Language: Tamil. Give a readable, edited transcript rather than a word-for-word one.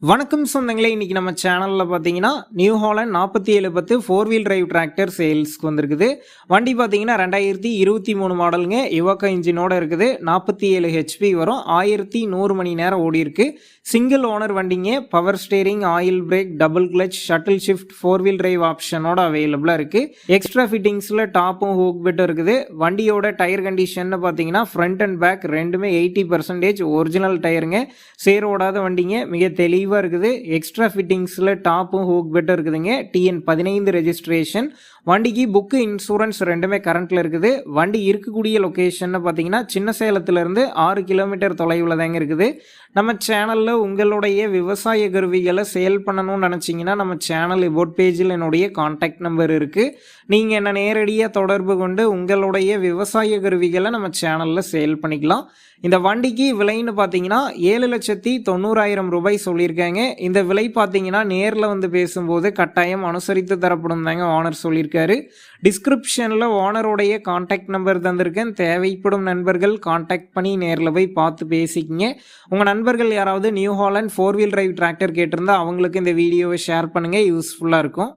வணக்கம் சொந்தங்களே, இன்னைக்கு நம்ம சேனல்ல பார்த்தீங்கன்னா New Holland 4710 four wheel drive tractor சேல்ஸ்க்கு வந்திருக்குது. வண்டி பார்த்தீங்கன்னா 2023 மாடலுங்க. இவோகா இன்ஜினோட இருக்குது. 47 ஹெச்பி வரும். 1100 மணி நேரம் ஓடி இருக்கு. சிங்கிள் ஓனர் வண்டிங்க. Power steering, oil brake, double clutch, shuttle shift, four wheel drive ஆப்ஷனோட அவைலபிளாக இருக்கு. எக்ஸ்ட்ரா ஃபிட்டிங்ஸில் டாப்பும் ஹூக் பிட்டும் இருக்குது. வண்டியோட டயர் கண்டிஷன் பார்த்தீங்கன்னா ஃப்ரண்ட் அண்ட் பேக் ரெண்டுமே 80% ஒரிஜினல் டயருங்க. சேரோடாத வண்டிங்க. மிக தெளிவாக இருக்குது. எக்ஸ்ட்ரா ஃபிட்டிங்ஸில் டாப்பும் ஹூக் பெட்டும் இருக்குதுங்க. TN 15 registration. வண்டிக்கு புக்கு, இன்சூரன்ஸ் ரெண்டுமே கரண்ட்டில் இருக்குது. வண்டி இருக்கக்கூடிய லொக்கேஷன் பார்த்தீங்கன்னா சின்ன சேலத்திலேருந்து 6 கிலோமீட்டர் தொலைவில் தாங்க இருக்குது. நம்ம சேனலில் உங்களுடைய விவசாய கருவிகளை சேல் பண்ணணும்னு நினச்சிங்கன்னா நம்ம சேனல் இபோட் பேஜில் என்னுடைய கான்டாக்ட் நம்பர் இருக்குது. நீங்கள் என்ன நேரடியாக தொடர்பு கொண்டு உங்களுடைய விவசாய கருவிகளை நம்ம சேனலில் சேல் பண்ணிக்கலாம். இந்த வண்டிக்கு விலைன்னு பார்த்தீங்கன்னா 7,90,000 ரூபாய் சொல்லியிருக்காங்க. இந்த விலை பார்த்தீங்கன்னா நேரில் வந்து பேசும்போது கட்டாயம் அனுசரித்து தரப்படும் தாங்க ஓனர் சொல்லியிருக்காரு. டிஸ்கிரிப்ஷனில் ஓனருடைய கான்டாக்ட் நம்பர் தந்திருக்கேன். தேவைப்படும் நண்பர்கள் கான்டாக்ட் பண்ணி நேரில் போய் பார்த்து பேசிக்கிங்க. உங்கள் நண்பர்கள் யாராவது New Holland four wheel drive tractor கேட்டிருந்தா அவங்களுக்கு இந்த வீடியோவை ஷேர் பண்ணுங்கள். யூஸ்ஃபுல்லாக இருக்கும்.